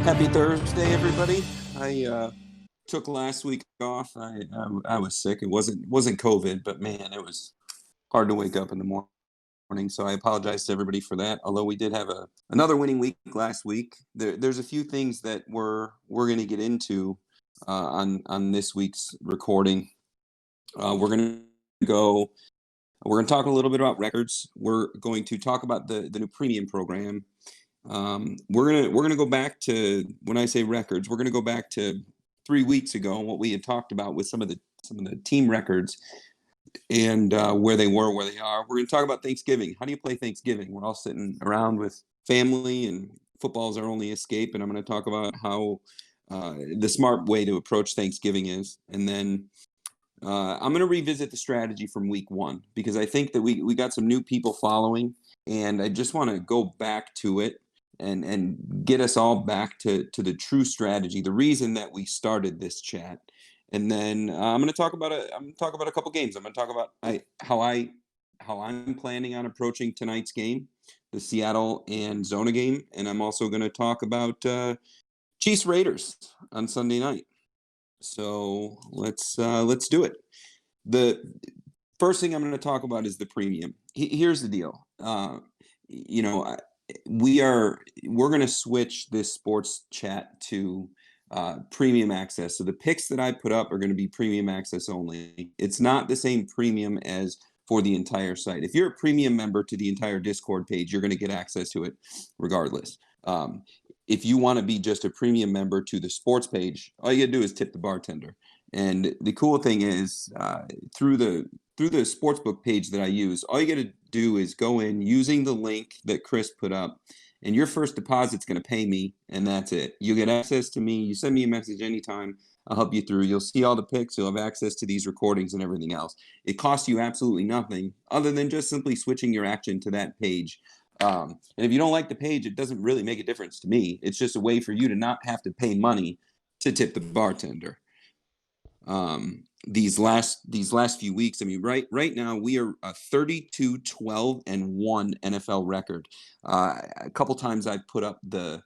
Happy Thursday, everybody. I took last week off. I was sick. It wasn't COVID, but man, it was hard to wake up in the morning. So I apologize to everybody for that. Although we did have another winning week last week. There's a few things that we're going to get into on this week's recording. We're going to go. We're going to talk a little bit about records. We're going to talk about the new premium program. We're gonna go back to, when I say records, we're gonna go back to 3 weeks ago and what we had talked about with some of the team records and where they were, where they are. We're gonna talk about Thanksgiving. How do you play Thanksgiving? We're all sitting around with family, and football is our only escape. And I'm gonna talk about how the smart way to approach Thanksgiving is, and then I'm going to revisit the strategy from week one because I think that we got some new people following, and I just want to go back to it and get us all back to the true strategy, the reason that we started this chat. And then I'm going to talk about a couple games. I'm going to talk about how I'm planning on approaching tonight's game, the Seattle and Zona game, and I'm also going to talk about Chiefs Raiders on Sunday night. So let's do it. The first thing I'm going to talk about is the premium. Here's the deal. You know, we're going to switch this sports chat to premium access. So the picks that I put up are going to be premium access only. It's not the same premium as for the entire site. If you're a premium member to the entire Discord page, you're going to get access to it regardless. If you want to be just a premium member to the sports page, all you gotta do is tip the bartender. And the cool thing is, through the sportsbook page that I use, all you gotta do is go in using the link that Chris put up, and your first deposit's gonna pay me, and that's it. You get access to me. You send me a message anytime. I'll help you through. You'll see all the picks. You'll have access to these recordings and everything else. It costs you absolutely nothing other than just simply switching your action to that page. And if you don't like the page, it doesn't really make a difference to me. It's just a way for you to not have to pay money to tip the bartender. These last few weeks, I mean, right now we are a 32-12-1 NFL record. A couple times I've put up the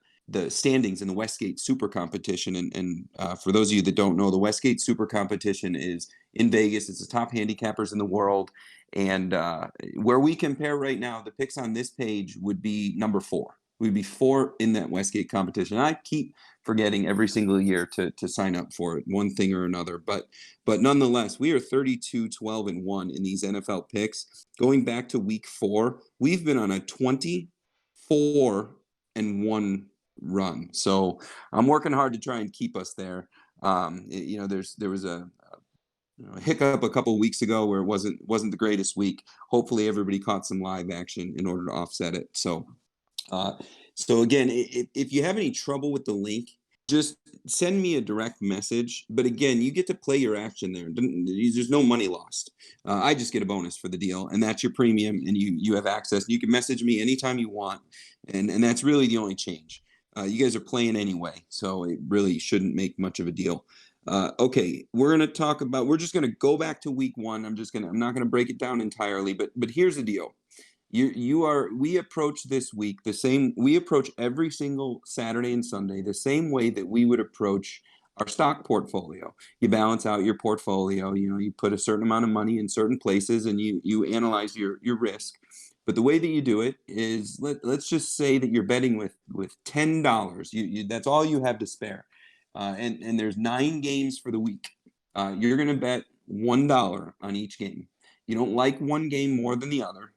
standings in the Westgate Super Competition, and for those of you that don't know, the Westgate Super Competition is in Vegas. It's the top handicappers in the world. And where we compare right now, the picks on this page would be number 4. We'd be 4 in that Westgate competition. I keep forgetting every single year to sign up for it, one thing or another. But nonetheless, we are 32-12-1 in these NFL picks. Going back to week 4, we've been on a 24-1 run. So I'm working hard to try and keep us there. There was a hiccup a couple of weeks ago where it wasn't the greatest week. Hopefully everybody caught some live action in order to offset it. So again, if you have any trouble with the link, just send me a direct message. But again, you get to play your action there. There's no money lost. I just get a bonus for the deal, and that's your premium, and you have access. You can message me anytime you want, and that's really the only change. You guys are playing anyway, so it really shouldn't make much of a deal. Okay, we're just going to go back to week 1. I'm not going to break it down entirely, but here's the deal. We approach this week the same. We approach every single Saturday and Sunday the same way that we would approach our stock portfolio. You balance out your portfolio. You put a certain amount of money in certain places, and you analyze your risk. But the way that you do it is, let's just say that you're betting with $10. That's all you have to spare. And there's 9 games for the week. You're going to bet $1 on each game. You don't like one game more than the other.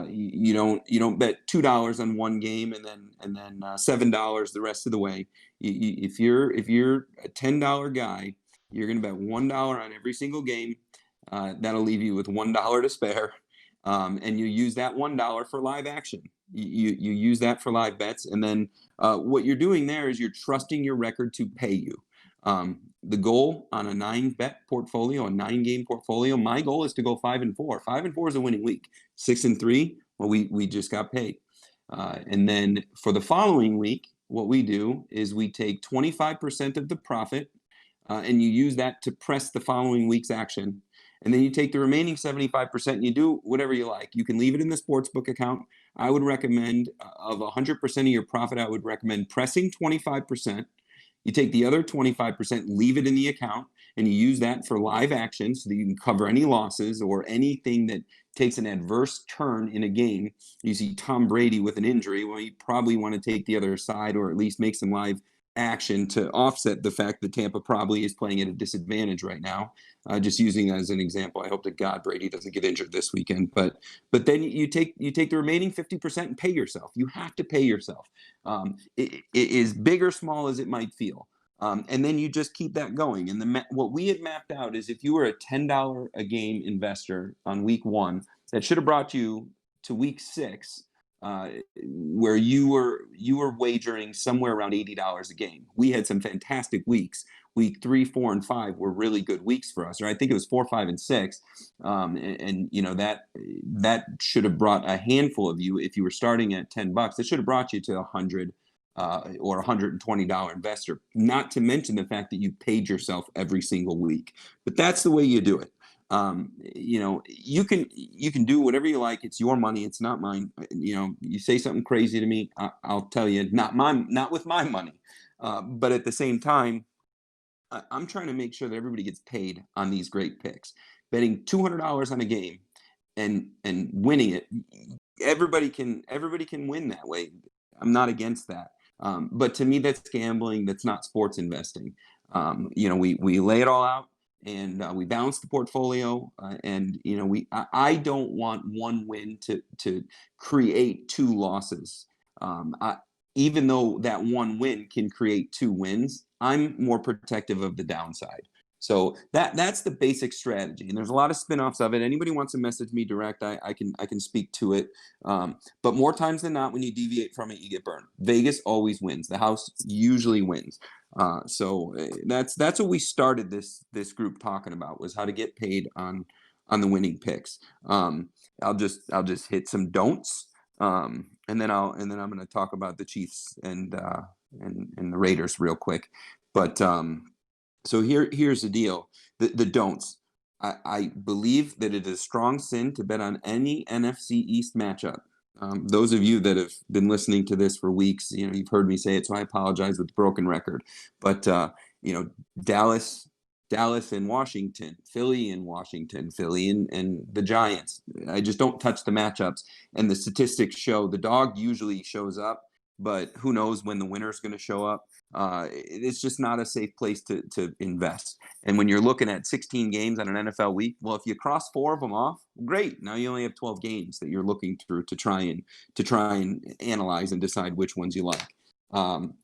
You don't bet $2 on one game and then $7 the rest of the way. If you're a $10 guy, you're going to bet $1 on every single game. That'll leave you with $1 to spare. And you use that $1 for live action. You use that for live bets, and then what you're doing there is you're trusting your record to pay you. The goal on a 9-bet portfolio, a 9-game portfolio, my goal is to go 5-4. 5-4 is a winning week. 6-3, well, we just got paid. And then for the following week, what we do is we take 25% of the profit, and you use that to press the following week's action. And then you take the remaining 75% and you do whatever you like. You can leave it in the sportsbook account. I would recommend of 100% of your profit, I would recommend pressing 25%. You take the other 25%, leave it in the account, and you use that for live action so that you can cover any losses or anything that takes an adverse turn in a game. You see Tom Brady with an injury, well, you probably want to take the other side or at least make some live action to offset the fact that Tampa probably is playing at a disadvantage right now. Just using that as an example. I hope to God Brady doesn't get injured this weekend. But then you take the remaining 50% and pay yourself. You have to pay yourself. It is big or small as it might feel. And then you just keep that going. And what we had mapped out is if you were a $10 a game investor on week 1, that should have brought you to week 6, where you were wagering somewhere around $80 a game. We had some fantastic weeks. Week 3, 4, and 5 were really good weeks for us. Or I think it was 4, 5, and 6. And you know that should have brought a handful of you. If you were starting at $10, it should have brought you to 100 or $120 investor. Not to mention the fact that you paid yourself every single week. But that's the way you do it. You know, you can do whatever you like. It's your money. It's not mine. You know, you say something crazy to me, I'll tell you, not with my money. But at the same time, I'm trying to make sure that everybody gets paid on these great picks. Betting $200 on a game and winning it, everybody can win that way. I'm not against that. But to me, that's gambling. That's not sports investing. You know, we lay it all out and we balance the portfolio. And you know, I don't want one win to create 2 losses. Even though that one win can create 2 wins, I'm more protective of the downside. So that's the basic strategy, and there's a lot of spin-offs of it. Anybody wants to message me direct, I can speak to it. But more times than not, when you deviate from it, you get burned. Vegas always wins. The house usually wins. So that's what we started this group talking about, was how to get paid on the winning picks. I'll just hit some don'ts, and then I'm going to talk about the Chiefs and the Raiders real quick. But so here's the deal. The don'ts. I believe that it is a strong sin to bet on any NFC East matchup. Those of you that have been listening to this for weeks, you know, you've heard me say it, so I apologize with the broken record. But you know, Dallas and Washington, Philly and Washington, Philly and the Giants. I just don't touch the matchups. And the statistics show the dog usually shows up, but who knows when the winner is going to show up. It's just not a safe place to invest. And when you're looking at 16 games on an NFL week, well, if you cross 4 of them off, great. Now you only have 12 games that you're looking through to try and analyze and decide which ones you like.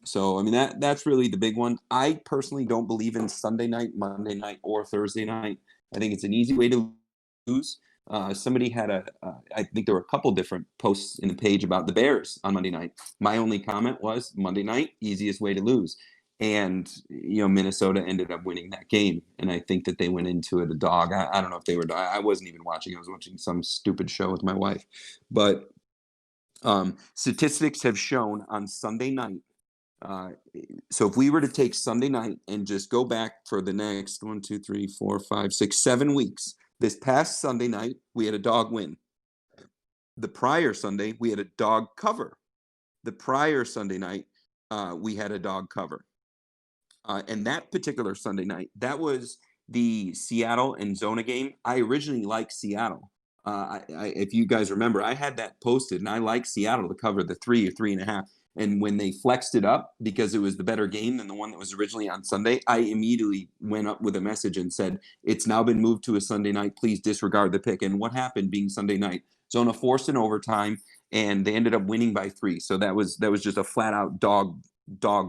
So I mean that's really the big one. I personally don't believe in Sunday night, Monday night, or Thursday night. I think it's an easy way to lose. Somebody had I think there were a couple different posts in the page about the Bears on Monday night. My only comment was Monday night, easiest way to lose. And, you know, Minnesota ended up winning that game. And I think that they went into it a dog. I don't know if they were, I wasn't even watching. I was watching some stupid show with my wife. But statistics have shown on Sunday night. So if we were to take Sunday night and just go back for the next 1, 2, 3, 4, 5, 6, 7 weeks, this past Sunday night, we had a dog win. The prior Sunday, we had a dog cover. The prior Sunday night, we had a dog cover. And that particular Sunday night, that was the Seattle and Zona game. I originally liked Seattle. If you guys remember, I had that posted, and I liked Seattle to cover the 3 or 3.5. And when they flexed it up because it was the better game than the one that was originally on Sunday, I immediately went up with a message and said, it's now been moved to a Sunday night. Please disregard the pick. And what happened being Sunday night? Zona forced an overtime, and they ended up winning by 3. So that was just a flat out dog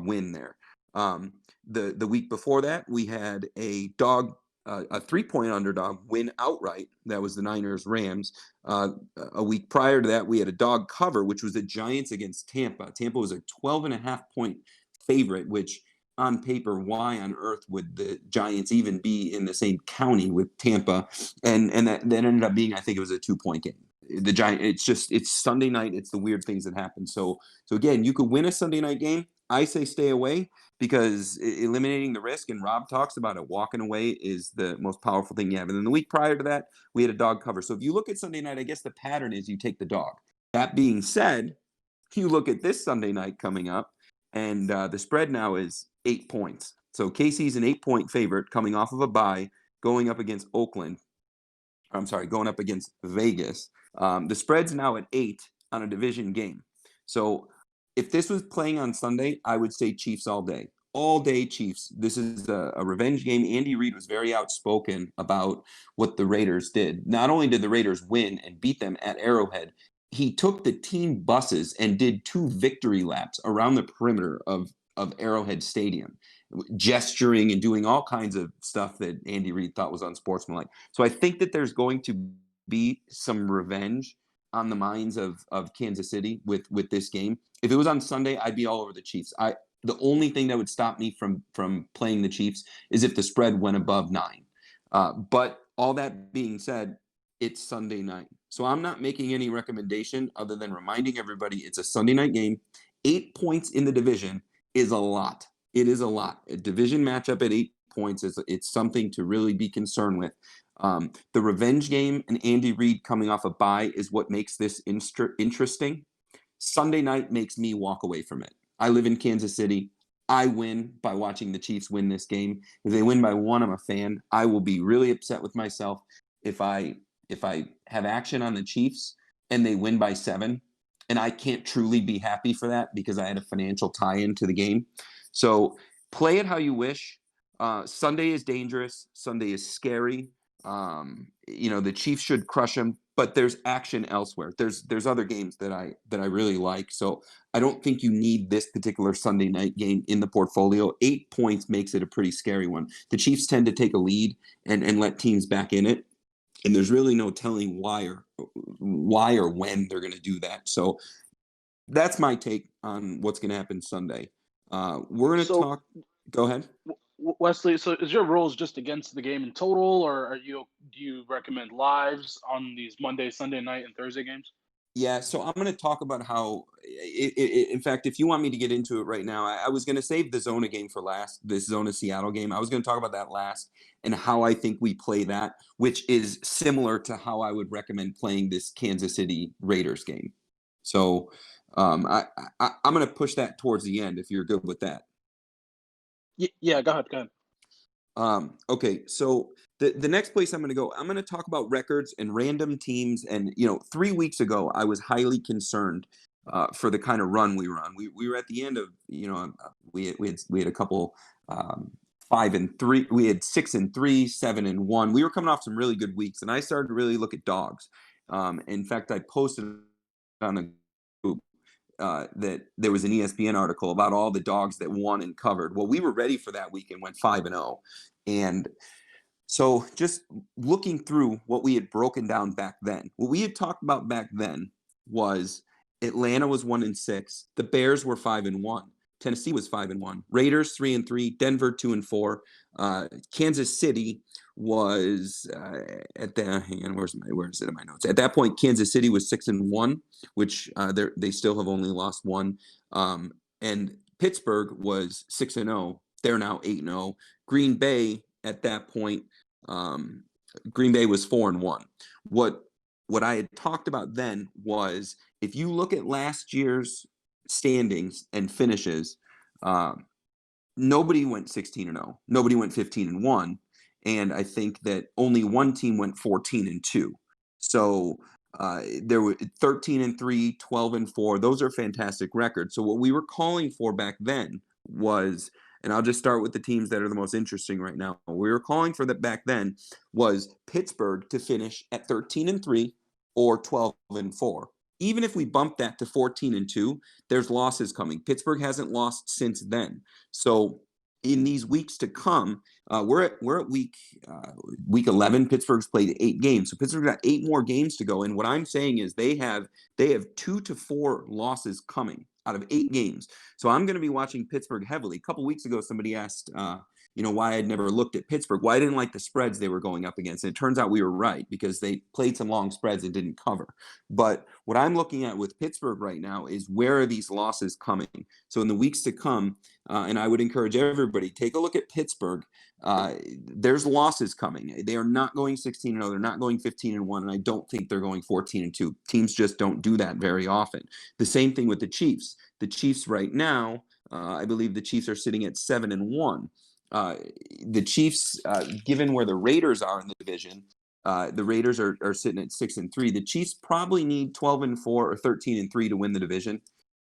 win there. The week before that, we had a 3-point underdog win outright. That was the Niners Rams. A week prior to that, we had a dog cover, which was the Giants against Tampa. Tampa was a 12.5-point favorite, which on paper, why on earth would the Giants even be in the same county with Tampa? And that ended up being, I think it was a 2-point game. The it's Sunday night. It's the weird things that happen. So again, you could win a Sunday night game. I say stay away, because eliminating the risk, and Rob talks about it, walking away is the most powerful thing you have. And then the week prior to that, we had a dog cover. So if you look at Sunday night, I guess the pattern is you take the dog. That being said, you look at this Sunday night coming up, and the spread now is 8 points. So KC's an 8-point favorite coming off of a bye, going up against Oakland. I'm sorry, going up against Vegas. The spread's now at 8 on a division game. So if this was playing on Sunday, I would say Chiefs all day. All day Chiefs. This is a revenge game. Andy Reid was very outspoken about what the Raiders did. Not only did the Raiders win and beat them at Arrowhead, he took the team buses and did 2 victory laps around the perimeter of Arrowhead Stadium, gesturing and doing all kinds of stuff that Andy Reid thought was unsportsmanlike. So I think that there's going to be some revenge on the minds of Kansas City with this game. If it was on Sunday, I'd be all over the Chiefs. The only thing that would stop me from playing the Chiefs is if the spread went above 9. But all that being said, it's Sunday night. So I'm not making any recommendation other than reminding everybody it's a Sunday night game. 8 points in the division is a lot. It is a lot. A division matchup at 8 points it's something to really be concerned with. The revenge game and Andy Reid coming off a bye is what makes this interesting. Sunday night makes me walk away from it. I live in Kansas City. I win by watching the Chiefs win this game. If they win by 1, I'm a fan. I will be really upset with myself if I have action on the Chiefs and they win by 7, and I can't truly be happy for that because I had a financial tie-in to the game. So play it how you wish. Sunday is dangerous. Sunday is scary. The Chiefs should crush them, but there's action elsewhere. There's other games that I really like. So I don't think you need this particular Sunday night game in the portfolio. 8 points makes it a pretty scary one. The Chiefs tend to take a lead and let teams back in it. And there's really no telling why or when they're going to do that. So that's my take on what's going to happen Sunday. We're going to talk. Go ahead. Wesley, so is your rules just against the game in total, or do you recommend lives on these Monday, Sunday night, and Thursday games? Yeah, so I'm going to talk about how, in fact, if you want me to get into it right now, I was going to save the Zona game for last, this Zona Seattle game. I was going to talk about that last and how I think we play that, which is similar to how I would recommend playing this Kansas City Raiders game. So I'm going to push that towards the end if you're good with that. Yeah, go ahead. Okay, so the next place I'm going to go, I'm going to talk about records and random teams. And 3 weeks ago, I was highly concerned for the kind of run we were on. We were at the end of we had a couple 5-3. We had 6-3, 7-1. We were coming off some really good weeks, and I started to really look at dogs. In fact, I posted on the group that there was an ESPN article about all the dogs that won and covered. Well, we were ready for that week and went 5-0. And so just looking through what we had broken down back then, what we had talked about back then was Atlanta was 1-6. The Bears were 5-1. Tennessee was 5-1. Raiders 3-3. Denver 2-4. Kansas City was at the hang on, where is it in my notes? At that point, Kansas City was 6-1, which they still have only lost 1. And Pittsburgh was 6-0. They're now 8-0. Green Bay at that point, Green Bay was 4-1. What I had talked about then was if you look at last year's standings and finishes, nobody went 16-0. Nobody went 15-1. And I think that only one team went 14-2. So there were 13-3, 12-4. Those are fantastic records. So what we were calling for back then was, and I'll just start with the teams that are the most interesting right now. What we were calling for that back then was Pittsburgh to finish at 13-3 or 12-4. Even if we bump that to 14-2, there's losses coming. Pittsburgh hasn't lost since then. So in these weeks to come, we're at week 11. Pittsburgh's played 8 games, so Pittsburgh got 8 more games to go. And what I'm saying is they have 2 to 4 losses coming out of 8 games. So I'm going to be watching Pittsburgh heavily. A couple weeks ago, somebody asked, why I'd never looked at Pittsburgh, why I didn't like the spreads they were going up against. And it turns out we were right because they played some long spreads and didn't cover. But what I'm looking at with Pittsburgh right now is where are these losses coming? So in the weeks to come, and I would encourage everybody, take a look at Pittsburgh. there's losses coming. They are not going 16-0. They're not going 15-1, and I don't think they're going 14-2. Teams just don't do that very often. The same thing with the Chiefs. The Chiefs right now, I believe the Chiefs are sitting at 7-1. The Chiefs, given where the Raiders are in the division, the Raiders are sitting at 6-3. The Chiefs probably need 12-4 or 13-3 to win the division.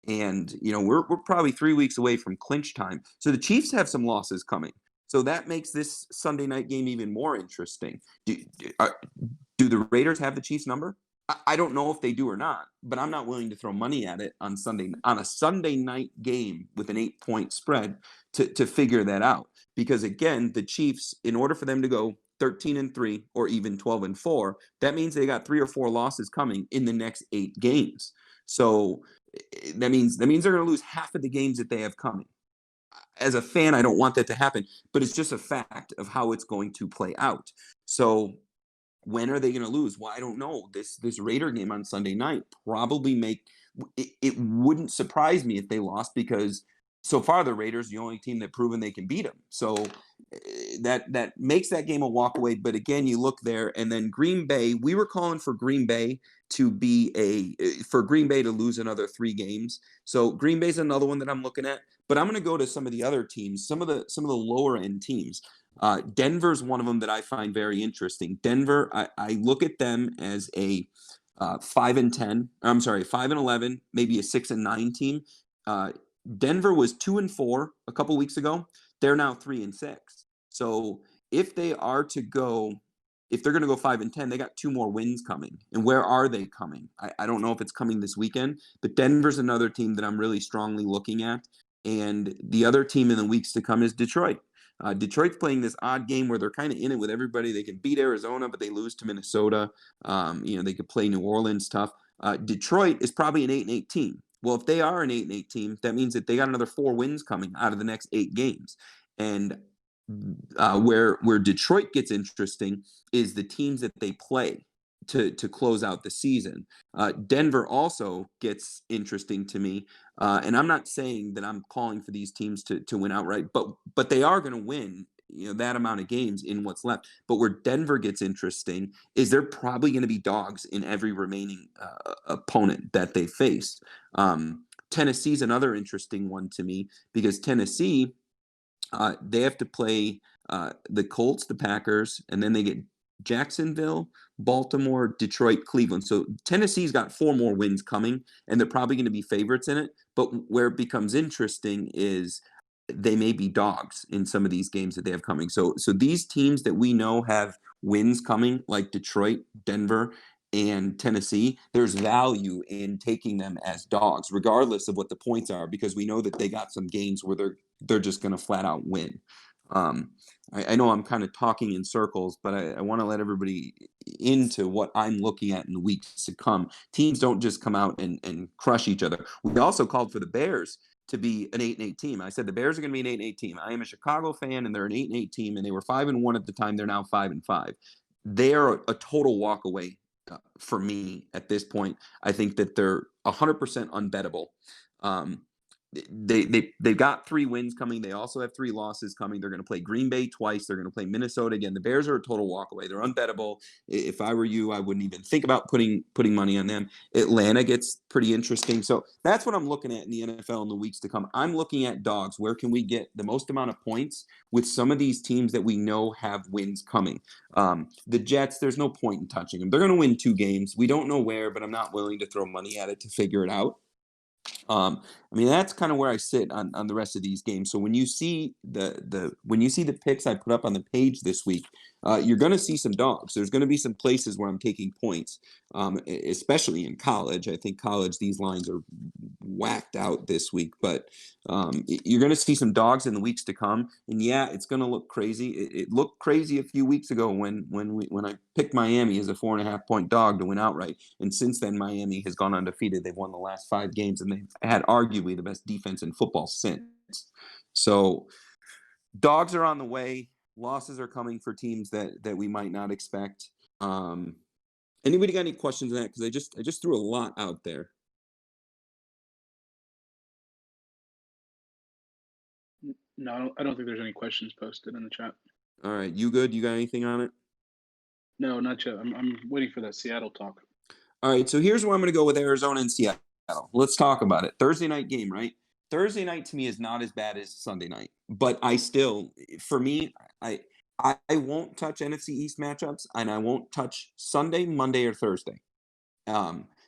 And we're probably 3 weeks away from clinch time. So the Chiefs have some losses coming. So that makes this Sunday night game even more interesting. Do the Raiders have the Chiefs number? I don't know if they do or not, but I'm not willing to throw money at it on a Sunday night game with an 8-point spread to figure that out. Because again, the Chiefs, in order for them to go 13-3 or even 12-4, that means they got 3 or 4 losses coming in the next 8 games. So that means they're going to lose half of the games that they have coming. As a fan, I don't want that to happen, but it's just a fact of how it's going to play out. So when are they going to lose? Well, I don't know. This Raider game on Sunday night probably it wouldn't surprise me if they lost, because so far the Raiders are the only team that proven they can beat them. So that makes that game a walk away. But again, you look there, and then Green Bay, we were calling for Green Bay to lose another 3 games. So Green Bay's another one that I'm looking at. But I'm going to go to some of the other teams, some of the lower end teams. Denver's one of them that I find very interesting. Denver, I look at them as a 5-10. I'm sorry, 5-11, maybe a 6-9 team. Denver was 2-4 a couple weeks ago. They're now 3-6. So if they're going to go 5-10, they got 2 more wins coming. And where are they coming? I don't know if it's coming this weekend, but Denver's another team that I'm really strongly looking at. And the other team in the weeks to come is Detroit. Detroit's playing this odd game where they're kind of in it with everybody. They can beat Arizona, but they lose to Minnesota. They could play New Orleans tough. Detroit is probably an 8-8 team. Well, if they are an 8-8 team, that means that they got another 4 wins coming out of the next 8 games. And where Detroit gets interesting is the teams that they play to close out the season. Denver also gets interesting to me, and I'm not saying that I'm calling for these teams to win outright, but they are going to win that amount of games in what's left. But where Denver gets interesting is they're probably going to be dogs in every remaining opponent that they face. Tennessee's another interesting one to me, because Tennessee, they have to play the Colts, the Packers, and then they get Jacksonville, Baltimore, Detroit, Cleveland. So Tennessee's got 4 more wins coming, and they're probably going to be favorites in it. But where it becomes interesting is they may be dogs in some of these games that they have coming. So these teams that we know have wins coming, like Detroit, Denver, and Tennessee, there's value in taking them as dogs, regardless of what the points are, because we know that they got some games where they're just going to flat out win. I know I'm kind of talking in circles, but I want to let everybody into what I'm looking at in the weeks to come. Teams don't just come out and crush each other. We also called for the Bears to be an 8-8 team. I said the Bears are going to be an 8-8 team. I am a Chicago fan, and they're an 8-8 team, and they were 5-1 at the time. They're now 5-5. They're a total walk away for me at this point. I think that they're 100% unbettable. They've got 3 wins coming. They also have 3 losses coming. They're going to play Green Bay twice. They're going to play Minnesota again. The Bears are a total walk away. They're unbettable. If I were you, I wouldn't even think about putting money on them. Atlanta gets pretty interesting. So that's what I'm looking at in the NFL in the weeks to come. I'm looking at dogs. Where can we get the most amount of points with some of these teams that we know have wins coming? The Jets, there's no point in touching them. They're going to win 2 games. We don't know where, but I'm not willing to throw money at it to figure it out. That's kind of where I sit on the rest of these games. So when you see the picks I put up on the page this week, you're going to see some dogs. There's going to be some places where I'm taking points, especially in college. I think college, these lines are whacked out this week, but you're going to see some dogs in the weeks to come. And yeah, it's going to look crazy. It looked crazy a few weeks ago when I picked Miami as a 4.5 point dog to win outright. And since then, Miami has gone undefeated. They've won the last 5 games, and they've had arguably the best defense in football since. So dogs are on the way. Losses are coming for teams that we might not expect. Anybody got any questions on that? Because I just threw a lot out there. No, I don't think there's any questions posted in the chat. All right, you good? You got anything on it? No, not yet. I'm waiting for that Seattle talk. All right, so here's where I'm going to go with Arizona and Seattle. Let's talk about it. Thursday night game, right? Thursday night to me is not as bad as Sunday night, but I still, for me, I won't touch NFC East matchups, and I won't touch Sunday, Monday, or Thursday.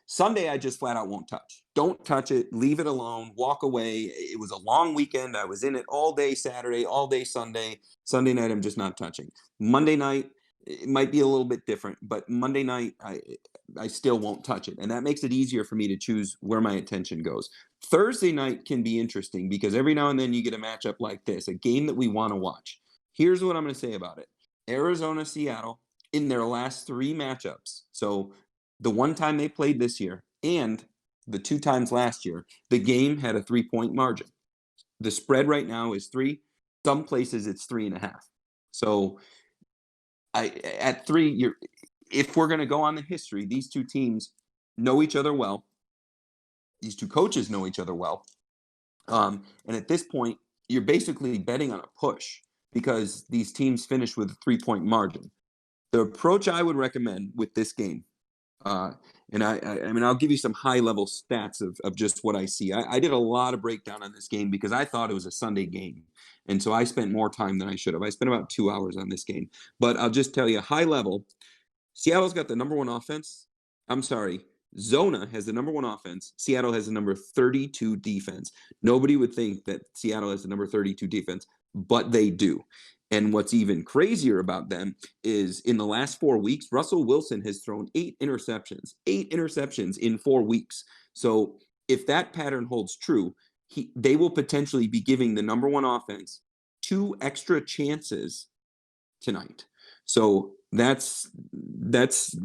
Sunday, I just flat out won't touch. Don't touch it. Leave it alone. Walk away. It was a long weekend. I was in it all day Saturday, all day Sunday. Sunday night, I'm just not touching. Monday night, it might be a little bit different, but Monday night, I still won't touch it, and that makes it easier for me to choose where my attention goes. Thursday night can be interesting because every now and then you get a matchup like this, a game that we want to watch. Here's what I'm going to say about it: Arizona, Seattle, in their last three matchups. So the one time they played this year and the two times last year, the game had a 3-point margin. The spread right now is 3. Some places it's 3.5. So at 3, if we're going to go on the history, these two teams know each other well. These two coaches know each other well. And at this point, you're basically betting on a push because these teams finish with a 3-point margin. The approach I would recommend with this game, and I mean, I'll give you some high level stats of just what I see. I did a lot of breakdown on this game because I thought it was a Sunday game. And so I spent more time than I should have. I spent about 2 hours on this game. But I'll just tell you, high level, Seattle's got the number one offense. I'm sorry. Zona has the number one offense. Seattle has the number 32 defense. Nobody would think that Seattle has the number 32 defense, but they do. And what's even crazier about them is in the last 4 weeks, Russell Wilson has thrown 8 interceptions in 4 weeks. So if that pattern holds true, they will potentially be giving the number one offense 2 extra chances tonight. So that's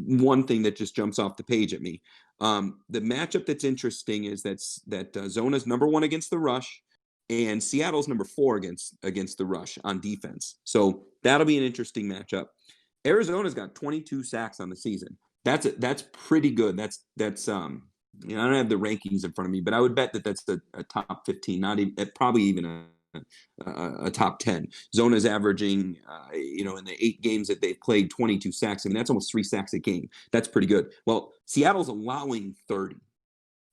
one thing that just jumps off the page at me. The matchup that's interesting is that Zona's number 1 against the rush, and Seattle's number 4 against the rush on defense. So that'll be an interesting matchup. Arizona's got 22 sacks on the season. That's pretty good. That's I don't have the rankings in front of me, but I would bet that that's a top 15, not even probably even a top 10. Zona's averaging, in the 8 games that they've played, 22 sacks. I mean, that's almost 3 sacks a game. That's pretty good. Well, Seattle's allowing 30.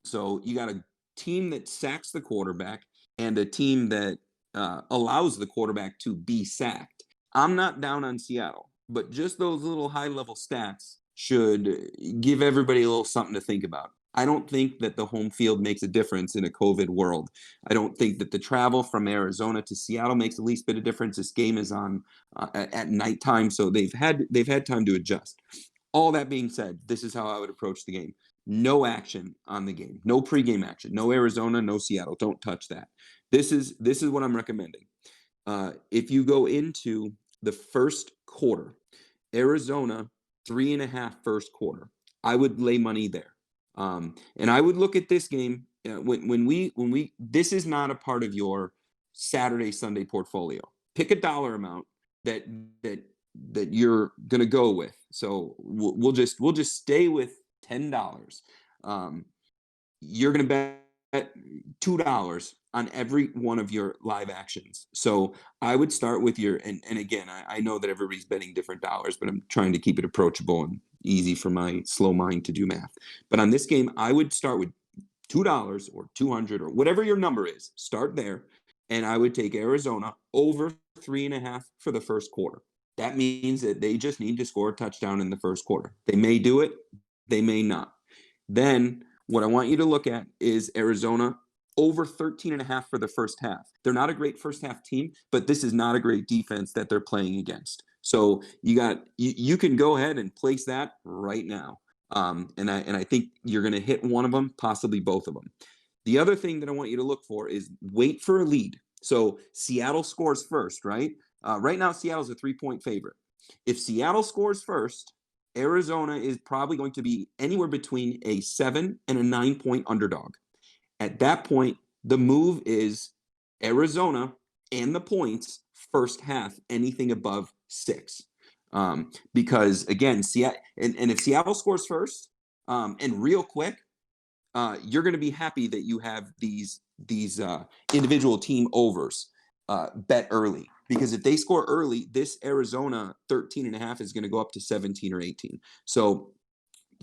So you got a team that sacks the quarterback and a team that allows the quarterback to be sacked. I'm not down on Seattle, but just those little high-level stats should give everybody a little something to think about. I don't think that the home field makes a difference in a COVID world. I don't think that the travel from Arizona to Seattle makes the least bit of difference. This game is on at nighttime, so they've had time to adjust. All that being said, this is how I would approach the game. No action on the game. No pregame action. No Arizona, no Seattle. Don't touch that. This is what I'm recommending. If you go into the first quarter, Arizona 3.5 first quarter, I would lay money there. And I would look at this game when we this is not a part of your Saturday Sunday portfolio. Pick a dollar amount that you're gonna go with. So we'll just stay with $10. You're gonna bet $2 on every one of your live actions. So I would start with your and again, I know that everybody's betting different dollars, but I'm trying to keep it approachable and easy for my slow mind to do math. But on this game, I would start with $2 or 200 or whatever your number is. Start there, and I would take Arizona over 3.5 for the first quarter. That means that they just need to score a touchdown in the first quarter. They may do it, they may not. Then what I want you to look at is Arizona over 13.5 for the first half. They're not a great first half team, but this is not a great defense that they're playing against. So you can go ahead and place that right now. And I think you're going to hit one of them, possibly both of them. The other thing that I want you to look for is wait for a lead. So Seattle scores first, right? Right now, Seattle's a 3-point favorite. If Seattle scores first, Arizona is probably going to be anywhere between a 7 and a 9-point underdog. At that point, the move is Arizona and the points first half, anything above 6. Because again, Seattle and if Seattle scores first, and real quick, you're going to be happy that you have these individual team overs bet early. because if they score early, this Arizona 13.5 is going to go up to 17 or 18. So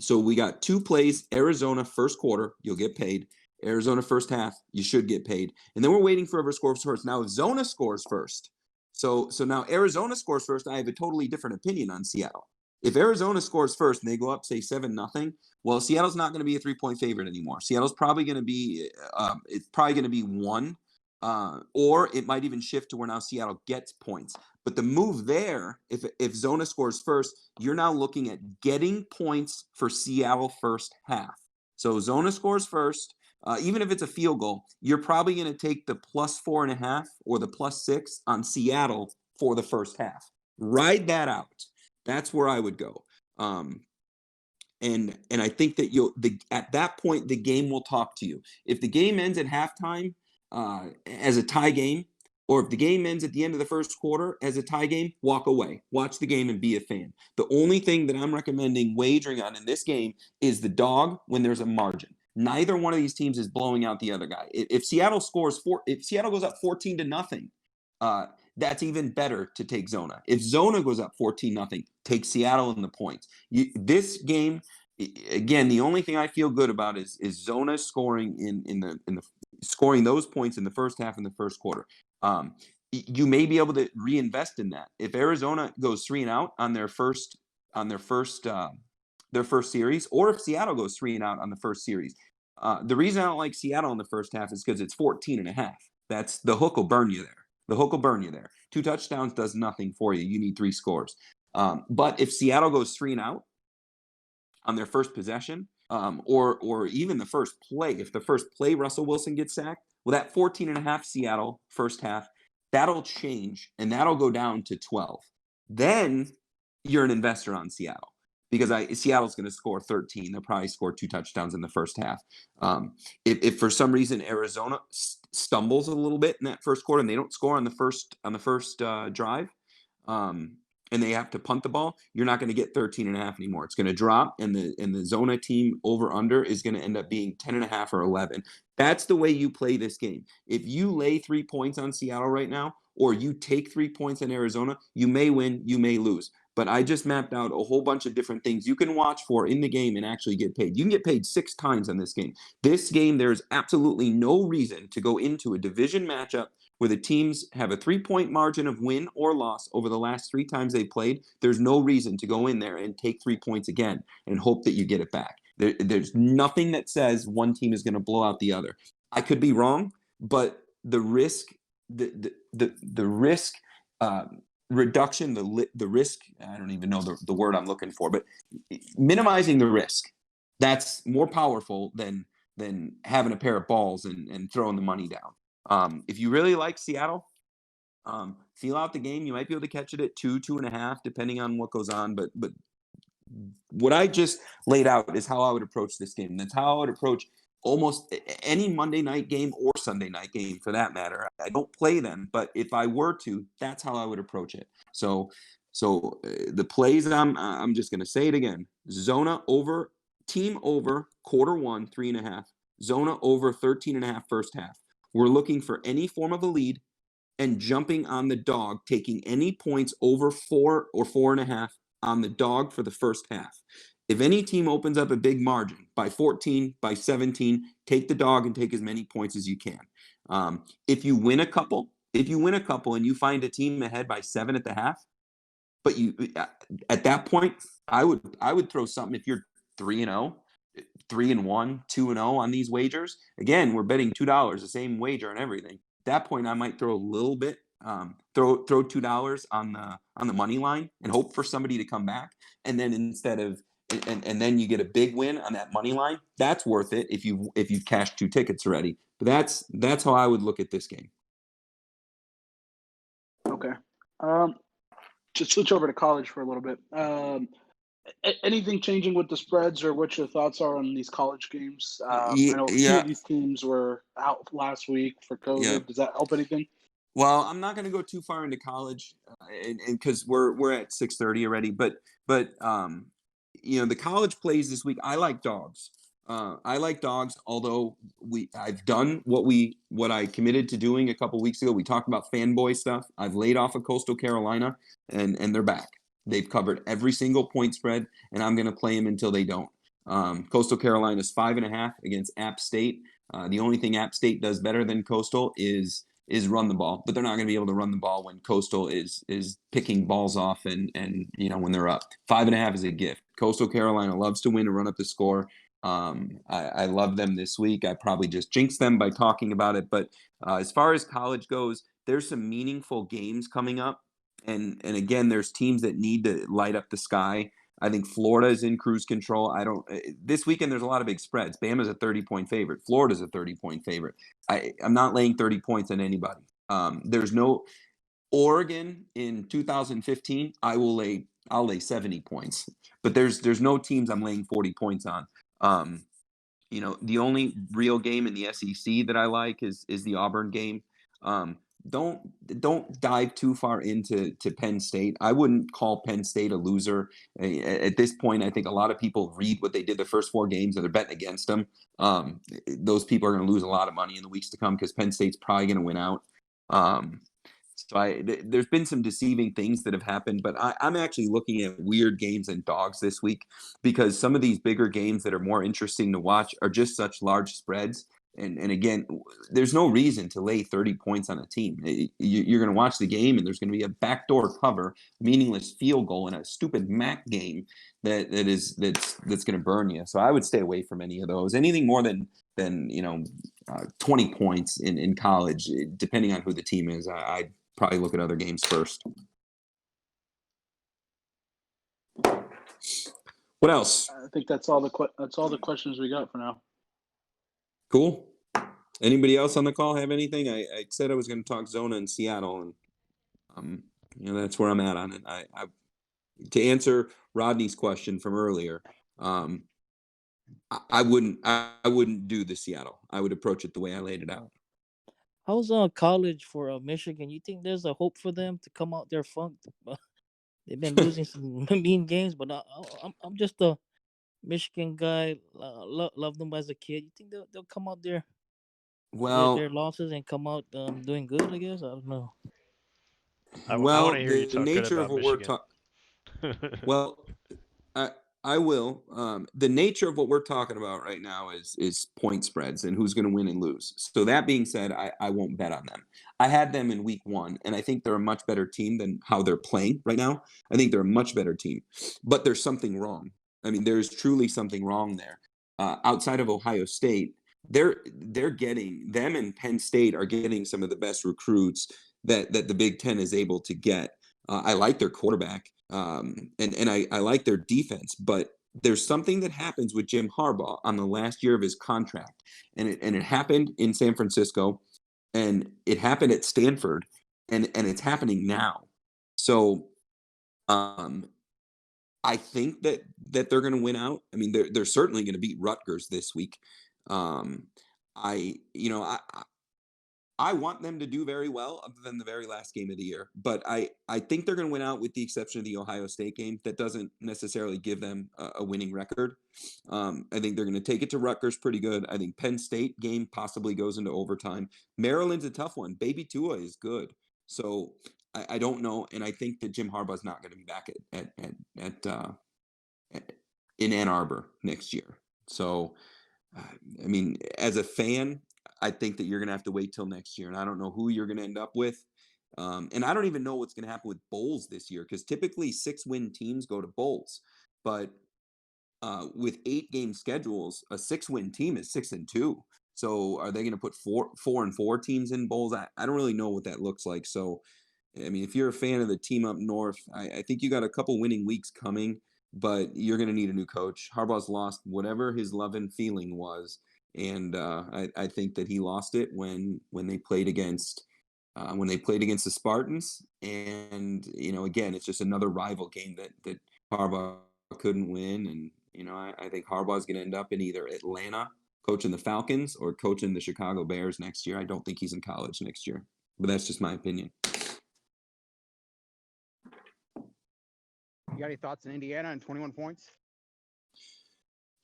we got 2 plays. Arizona first quarter, you'll get paid. Arizona first half, you should get paid. And then we're waiting for whoever scores first. Now, if Zona scores first, so now Arizona scores first, I have a totally different opinion on Seattle. If Arizona scores first and they go up, say 7-0, well, Seattle's not going to be a 3-point favorite anymore. Seattle's probably going to be, it's probably going to be 1, or it might even shift to where now Seattle gets points. But the move there, if Zona scores first, you're now looking at getting points for Seattle first half. So Zona scores first. Even if it's a field goal, you're probably going to take the +4.5 or the +6 on Seattle for the first half. Ride that out. That's where I would go. And I think that at that point, the game will talk to you. If the game ends at halftime as a tie game, or if the game ends at the end of the first quarter as a tie game, walk away. Watch the game and be a fan. The only thing that I'm recommending wagering on in this game is the dog when there's a margin. Neither one of these teams is blowing out the other guy. If Seattle if Seattle goes up 14-0, that's even better to take Zona. If Zona goes up 14-0, take Seattle in the points. This game, again, the only thing I feel good about is Zona scoring in the scoring those points in the first half and the first quarter. You may be able to reinvest in that. If Arizona goes 3-0 on their first series, or if Seattle goes 3-0 on the first series. The reason I don't like Seattle in the first half is because it's 14.5. That's the hook will burn you there. The hook will burn you there. 2 touchdowns does nothing for you. You need 3 scores. But if Seattle goes 3-0 on their first possession, or even the first play, if the first play Russell Wilson gets sacked, well, that 14.5 Seattle first half, that'll change and that'll go down to 12. Then you're an investor on Seattle, because Seattle's going to score 13. They'll probably score 2 touchdowns in the first half. If for some reason Arizona stumbles a little bit in that first quarter and they don't score on the first drive, and they have to punt the ball, you're not going to get 13.5 anymore. It's going to drop, and the Zona team over under is going to end up being 10.5 or 11. That's the way you play this game. If you lay 3 points on Seattle right now, or you take 3 points in Arizona, you may win, you may lose. But I just mapped out a whole bunch of different things you can watch for in the game and actually get paid. You can get paid 6 times on this game. This game, there's absolutely no reason to go into a division matchup where the teams have a 3-point margin of win or loss over the last 3 times they played. There's no reason to go in there and take 3 points again and hope that you get it back. There's nothing that says one team is going to blow out the other. I could be wrong, but the risk, the risk reduction, the risk, I don't even know the word I'm looking for, but minimizing the risk, that's more powerful than having a pair of balls and throwing the money down. If you really like Seattle, feel out the game. You might be able to catch it at 2.5, depending on what goes on. But what I just laid out is how I would approach this game. That's how I would approach almost any Monday night game or Sunday night game, for that matter. I don't play them, but if I were to, that's how I would approach it. So the plays, I'm just going to say it again. Zona over, team over, quarter 1, 3.5. Zona over 13.5 first half. We're looking for any form of a lead and jumping on the dog, taking any points over 4 or 4.5 on the dog for the first half. If any team opens up a big margin by 14, by 17, take the dog and take as many points as you can. If you win a couple and you find a team ahead by 7 at the half, but you at that point, I would throw something. If you're 3-0, 3-1, 2-0 on these wagers, again, we're betting $2, the same wager and everything. At that point, I might throw a little bit, throw $2 on the money line and hope for somebody to come back. And then instead of and then you get a big win on that money line, that's worth it if you've cashed 2 tickets already. But that's how I would look at this game. Okay. Just switch over to college for a little bit. Anything changing with the spreads, or what your thoughts are on these college games? I know a few of these teams were out last week for COVID. Yeah. Does that help anything? Well, I'm not going to go too far into college, and because we're at 6:30 already. But the college plays this week. I like dogs. I like dogs, although I've done what I committed to doing a couple weeks ago. We talked about fanboy stuff. I've laid off of Coastal Carolina, and they're back. They've covered every single point spread, and I'm going to play them until they don't. Coastal Carolina's 5.5 against App State. The only thing App State does better than Coastal is run the ball, but they're not going to be able to run the ball when Coastal is picking balls off and when they're up. 5.5 is a gift. Coastal Carolina loves to win and run up the score. I love them this week. I probably just jinxed them by talking about it, but as far as college goes, there's some meaningful games coming up, and again, there's teams that need to light up the sky. I think Florida is in cruise control. This weekend there's a lot of big spreads. Bama's a 30-point favorite. Florida's a 30-point favorite. I'm not laying 30 points on anybody. There's no Oregon in 2015. I'll lay 70 points, but there's no teams I'm laying 40 points on. The only real game in the SEC that I like is the Auburn game. Don't dive too far into Penn State. I wouldn't call Penn State a loser. At this point, I think a lot of people read what they did the first 4 games and they're betting against them. Those people are going to lose a lot of money in the weeks to come because Penn State's probably going to win out. So there's been some deceiving things that have happened, but I'm actually looking at weird games and dogs this week because some of these bigger games that are more interesting to watch are just such large spreads. And again, there's no reason to lay 30 points on a team. You're going to watch the game and there's going to be a backdoor cover, meaningless field goal, and a stupid MAC game that's going to burn you. So I would stay away from any of those. Anything more than 20 points in college, depending on who the team is, I'd probably look at other games first. What else? I think that's all the questions we got for now. Cool. Anybody else on the call have anything? I said I was going to talk Zona in Seattle, and that's where I'm at on it. I to answer Rodney's question from earlier, I wouldn't do the Seattle. I would approach it the way I laid it out. How's college for Michigan? You think there's a hope for them to come out there funked? They've been losing some mean games, but I'm just a Michigan guy. Loved them as a kid. You think they'll come out there? Well, their losses and come out doing good. I guess I don't know. I want to hear you talk good about Michigan. Well, I will. The nature of what we're talking about right now is point spreads and who's going to win and lose. So that being said, I won't bet on them. I had them in week 1, and I think they're a much better team than how they're playing right now. I think they're a much better team, but there's something wrong. I mean, there's truly something wrong there. Outside of Ohio State, they're getting them, and Penn State are getting some of the best recruits that the Big Ten is able to get. I like their quarterback. And I like their defense, but there's something that happens with Jim Harbaugh on the last year of his contract, and it happened in San Francisco, and it happened at Stanford, and it's happening now. So, I think that they're going to win out. I mean, they're certainly going to beat Rutgers this week. I want them to do very well other than the very last game of the year. But I think they're going to win out with the exception of the Ohio State game. That doesn't necessarily give them a winning record. I think they're going to take it to Rutgers pretty good. I think Penn State game possibly goes into overtime. Maryland's a tough one. Baby Tua is good. So I don't know. And I think that Jim Harbaugh's not going to be back in Ann Arbor next year. So, I mean, as a fan, I think that you're going to have to wait till next year. And I don't know who you're going to end up with. And I don't even know what's going to happen with bowls this year, because typically 6-win teams go to bowls. But with 8-game schedules, a 6-win team is 6-2. So are they going to put 4-4 teams in bowls? I don't really know what that looks like. So, I mean, if you're a fan of the team up north, I think you got a couple winning weeks coming, but you're going to need a new coach. Harbaugh's lost whatever his love and feeling was. And I think that he lost it when they played against the Spartans. And again, it's just another rival game that Harbaugh couldn't win. And I think Harbaugh's going to end up in either Atlanta coaching the Falcons or coaching the Chicago Bears next year. I don't think he's in college next year, but that's just my opinion. You got any thoughts on Indiana and 21 points?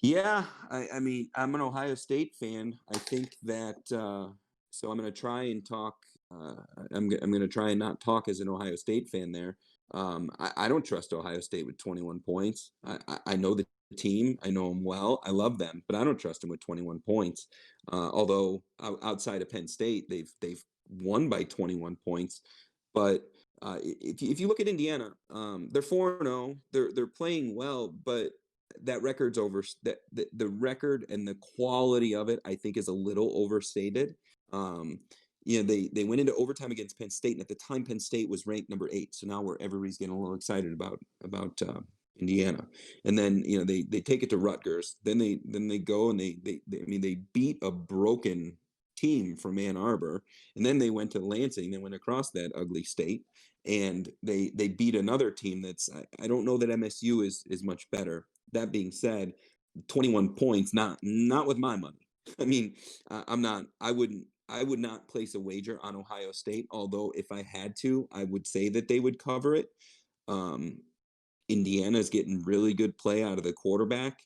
Yeah, I mean, I'm an Ohio State fan. I think that so I'm going to try and talk. I'm going to try and not talk as an Ohio State fan there. I don't trust Ohio State with 21 points. I know the team. I know them well. I love them, but I don't trust them with 21 points. Although outside of Penn State, they've won by 21 points. But if you look at Indiana, they're 4-0. They're playing well, but that record's over that the record and the quality of it I think is a little overstated. They went into overtime against Penn State, and at the time Penn State was ranked number 8, so now everybody's getting a little excited about Indiana. And then they take it to Rutgers, then they go and they beat a broken team from Ann Arbor, and then they went to Lansing. They went across that ugly state, and they beat another team that's I don't know that MSU is much better. That being said, 21 points, not with my money. I mean, I would not place a wager on Ohio State, although if I had to, I would say that they would cover it. Indiana's getting really good play out of the quarterback.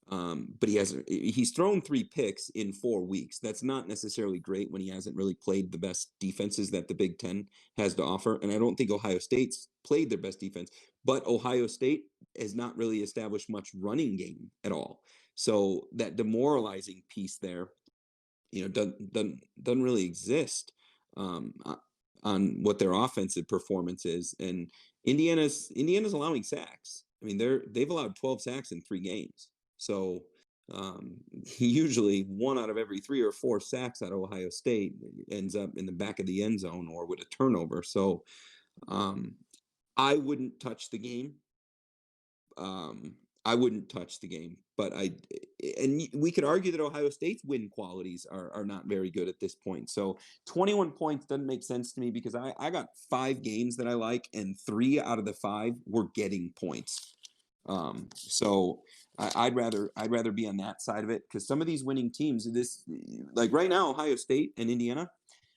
But he's thrown 3 picks in 4 weeks. That's not necessarily great when he hasn't really played the best defenses that the Big Ten has to offer. And I don't think Ohio State's played their best defense, but Ohio State has not really established much running game at all. So that demoralizing piece there, doesn't really exist on what their offensive performance is. And Indiana's allowing sacks. I mean, they've allowed 12 sacks in 3 games. So usually 1 out of every 3 or 4 sacks out of Ohio State ends up in the back of the end zone or with a turnover. So I wouldn't touch the game. But we could argue that Ohio State's win qualities are not very good at this point. So 21 points doesn't make sense to me because I got 5 games that I like, and 3 out of the 5 were getting points. So I'd rather be on that side of it, because some of these winning teams, like right now, Ohio State and Indiana,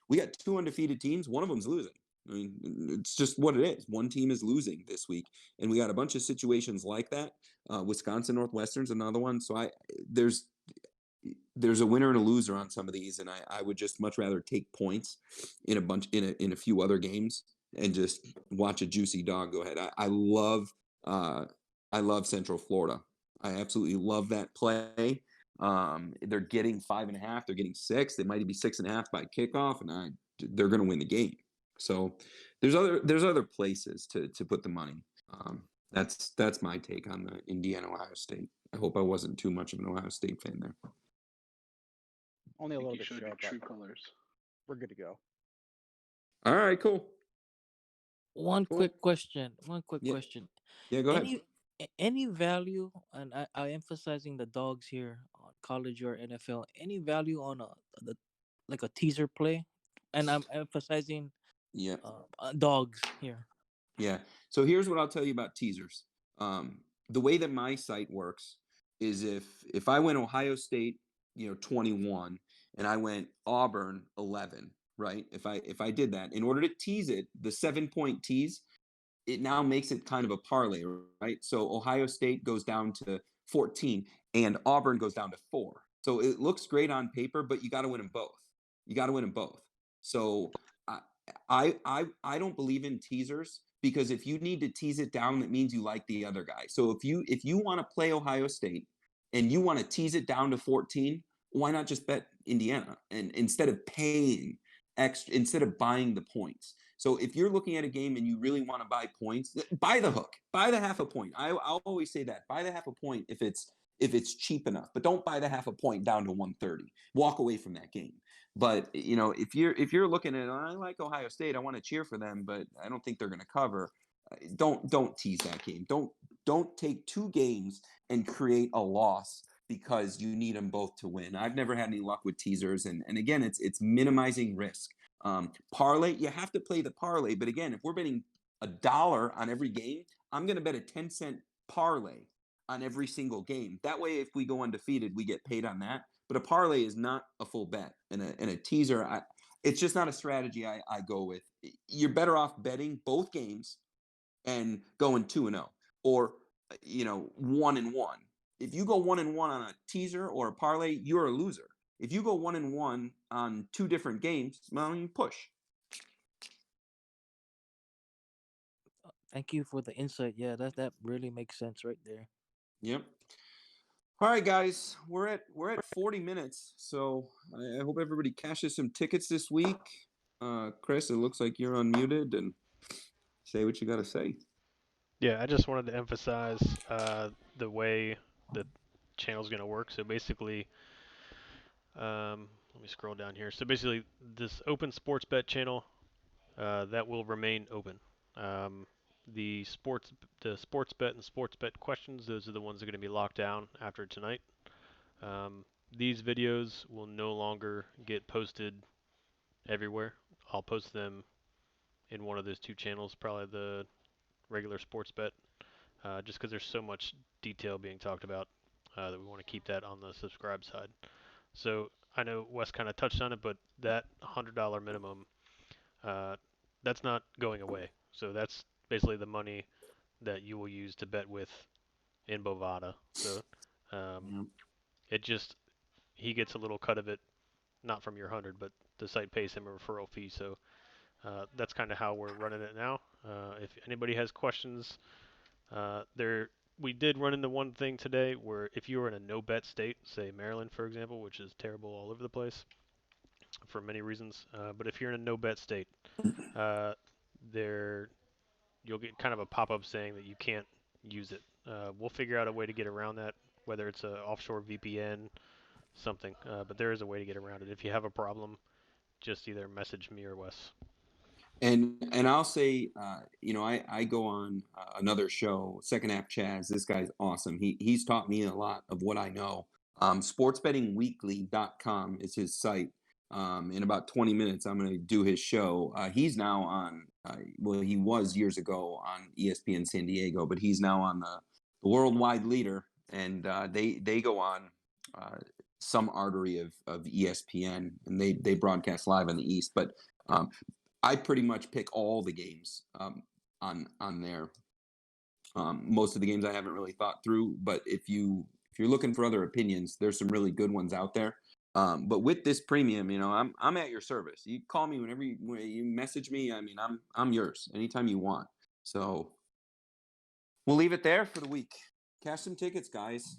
we got 2 undefeated teams. One of them's losing. I mean, it's just what it is. One team is losing this week, and we got a bunch of situations like that. Wisconsin Northwestern's another one. So there's a winner and a loser on some of these, and I would just much rather take points in a few other games and just watch a juicy dog go ahead. I love Central Florida. I absolutely love that play. They're getting 5.5. They're getting 6. They might be 6.5 by kickoff, and they're going to win the game. So there's other places to put the money. That's my take on the Indiana Ohio State. I hope I wasn't too much of an Ohio State fan there. Only a little bit. True colors. We're good to go. All right, cool. One quick question. Yeah, go ahead. Any value, and I emphasizing the dogs here on college or NFL. Any value on a teaser play, and I'm emphasizing dogs here. Yeah. So here's what I'll tell you about teasers. The way that my site works is if I went Ohio State, 21, and I went Auburn 11, right? If I did that, in order to tease it, the 7-point tease, it now makes it kind of a parlay, right? So Ohio State goes down to 14 and Auburn goes down to 4. So it looks great on paper, but you got to win them both. So I don't believe in teasers, because if you need to tease it down, that means you like the other guy. So if you want to play Ohio State and you want to tease it down to 14, why not just bet Indiana, and instead of paying extra, instead of buying the points? So if you're looking at a game and you really want to buy points, buy the hook, buy the half a point. I'll always say that, buy the half a point if it's cheap enough, but don't buy the half a point down to 130. Walk away from that game. But if you're looking at, I like Ohio State, I want to cheer for them, but I don't think they're going to cover. Don't tease that game. Don't take 2 games and create a loss because you need them both to win. I've never had any luck with teasers, and again, it's minimizing risk. Parlay, you have to play the parlay, but again, if we're betting $1 on every game, I'm going to bet a 10-cent parlay on every single game. That way, if we go undefeated, we get paid on that. But a parlay is not a full bet, and a teaser, it's just not a strategy I go with. You're better off betting both games and going 2-0, or 1-1, if you go 1-1 on a teaser or a parlay, you're a loser. If you go 1-1 on 2 different games, well, you push. Thank you for the insight. Yeah, that really makes sense right there. Yep. All right, guys, we're at 40 minutes, so I hope everybody cashes some tickets this week. Chris, it looks like you're unmuted, and say what you got to say. Yeah, I just wanted to emphasize the way the channel's going to work. So basically, let me scroll down here. So basically, this open sports bet channel that will remain open. The sports bet and sports bet questions, those are the ones that are going to be locked down after tonight. These videos will no longer get posted everywhere. I'll post them in one of those 2 channels, probably the regular sports bet, just because there's so much detail being talked about that we want to keep that on the subscribe side. So I know Wes kind of touched on it, but that $100 minimum, that's not going away. So that's basically the money that you will use to bet with in Bovada. So it just, he gets a little cut of it, not from your 100, but the site pays him a referral fee. So that's kind of how we're running it now. If anybody has questions, we did run into one thing today where if you were in a no-bet state, say Maryland, for example, which is terrible all over the place for many reasons, but if you're in a no-bet state, you'll get kind of a pop-up saying that you can't use it. We'll figure out a way to get around that, whether it's an offshore VPN, something, but there is a way to get around it. If you have a problem, just either message me or Wes. And I'll say, I go on another show, Second Half Chaz. This guy's awesome. He's taught me a lot of what I know. Sportsbettingweekly.com is his site. In about 20 minutes, I'm going to do his show. He's now on, he was years ago on ESPN San Diego, but he's now on the worldwide leader. And they go on some artery of ESPN, and they broadcast live in the East. But I pretty much pick all the games on there. Most of the games I haven't really thought through, but if you're looking for other opinions, there's some really good ones out there. But with this premium, I'm at your service. You call me whenever you message me. I mean, I'm yours anytime you want. So we'll leave it there for the week. Cash some tickets, guys.